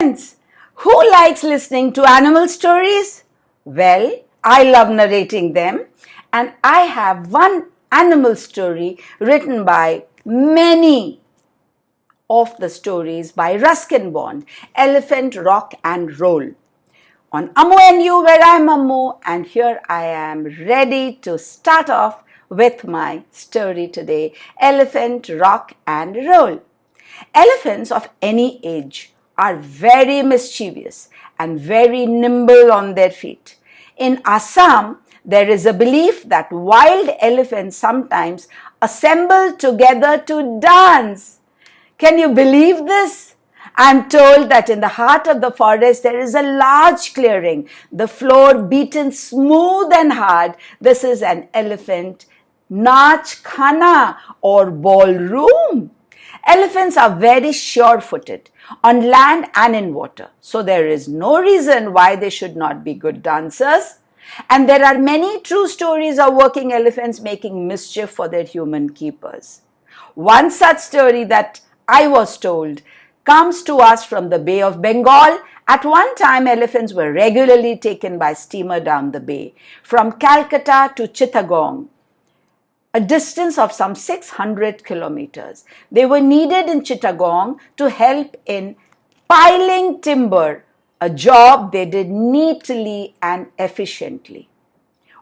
Who likes listening to animal stories? Well, I love narrating them, and I have one animal story written by many of the stories by Ruskin Bond, Elephant, Rock and Roll. On Ammu&You, where I'm Ammu, and here I am ready to start off with my story today, Elephant, Rock and Roll. Elephants of any age are very mischievous and very nimble on their feet. In Assam, there is a belief that wild elephants sometimes assemble together to dance. Can you believe this? I'm told that in the heart of the forest there is a large clearing, the floor beaten smooth and hard. This is an elephant Nach Khana or ballroom. Elephants are very sure-footed on land and in water, so there is no reason why they should not be good dancers. And there are many true stories of working elephants making mischief for their human keepers. One such story that I was told comes to us from the Bay of Bengal. At one time, elephants were regularly taken by steamer down the bay from Calcutta to Chittagong, a distance of some 600 kilometers. They were needed in Chittagong to help in piling timber, a job they did neatly and efficiently.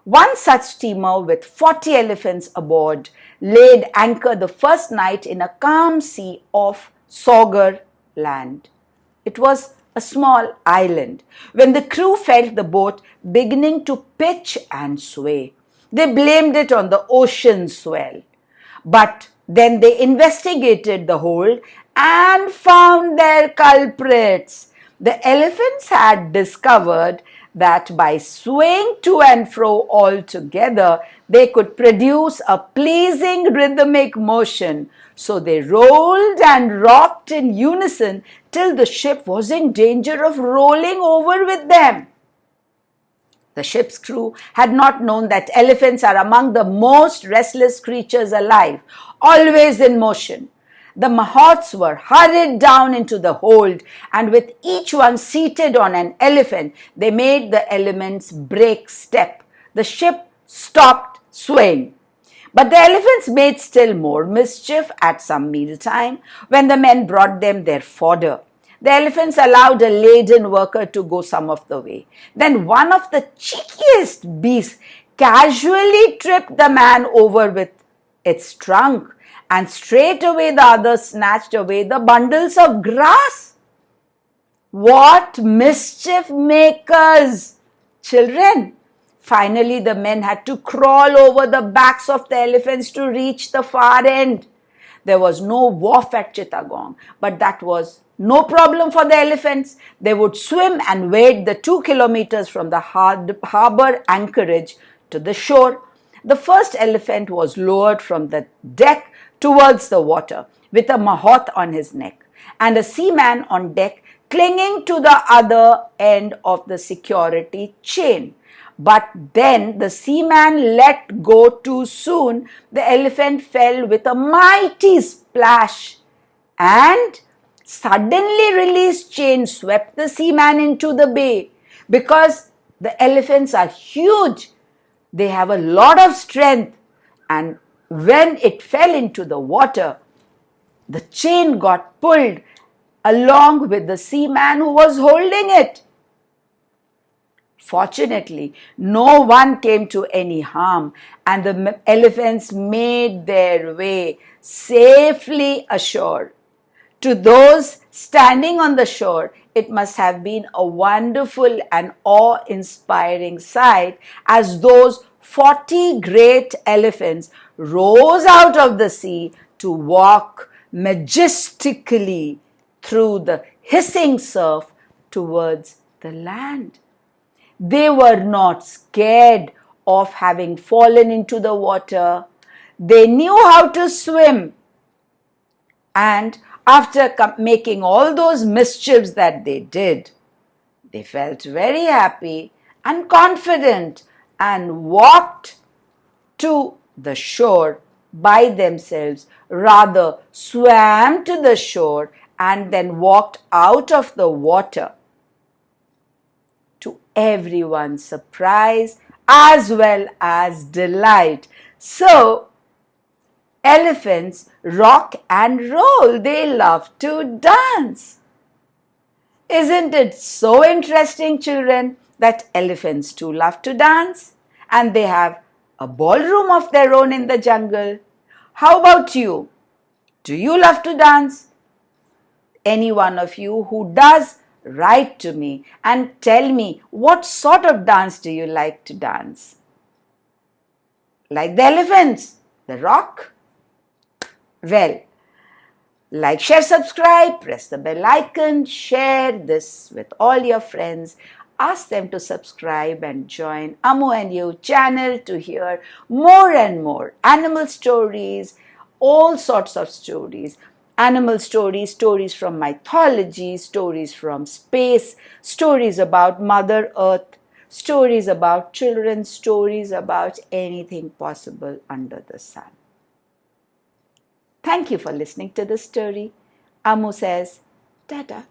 One such steamer with 40 elephants aboard laid anchor the first night in a calm sea off Saugar land. It was a small island. When the crew felt the boat beginning to pitch and sway, they blamed it on the ocean swell. But then they investigated the hold and found their culprits. The elephants had discovered that by swaying to and fro all together, they could produce a pleasing rhythmic motion. So they rolled and rocked in unison till the ship was in danger of rolling over with them. The ship's crew had not known that elephants are among the most restless creatures alive, always in motion. The mahots were hurried down into the hold, and with each one seated on an elephant, they made the elements break step. The ship stopped swaying. But the elephants made still more mischief at some mealtime when the men brought them their fodder. The elephants allowed a laden worker to go some of the way. Then one of the cheekiest beasts casually tripped the man over with its trunk, and straightway the other snatched away the bundles of grass. What mischief makers! Children! Finally, the men had to crawl over the backs of the elephants to reach the far end. There was no wharf at Chittagong, but that was no problem for the elephants. They would swim and wade the 2 kilometers from the harbor anchorage to the shore. The first elephant was lowered from the deck towards the water with a mahot on his neck and a seaman on deck clinging to the other end of the security chain. But then the seaman let go too soon. The elephant fell with a mighty splash, and suddenly released chain swept the seaman into the bay. Because the elephants are huge, they have a lot of strength, and when it fell into the water, the chain got pulled along with the seaman who was holding it. Fortunately, no one came to any harm, and the elephants made their way safely ashore. To those standing on the shore, it must have been a wonderful and awe-inspiring sight as those 40 great elephants rose out of the sea to walk majestically through the hissing surf towards the land. They were not scared of having fallen into the water. They knew how to swim. And after making all those mischiefs that they did, they felt very happy and confident and walked to the shore by themselves, rather swam to the shore and then walked out of the water, to everyone's surprise as well as delight. So, elephants rock and roll. They love to dance. Isn't it so interesting, children, that elephants too love to dance? And they have a ballroom of their own in the jungle. How about you? Do you love to dance? Any one of you who does, write to me and tell me what sort of dance do you like to dance? Like the elephants, the rock? Well, like, share, subscribe, press the bell icon, share this with all your friends. Ask them to subscribe and join Ammu&You channel to hear more and more animal stories, all sorts of stories. Animal stories, stories from mythology, stories from space, stories about Mother Earth, stories about children, stories about anything possible under the sun. Thank you for listening to the story. Ammu says, Tata.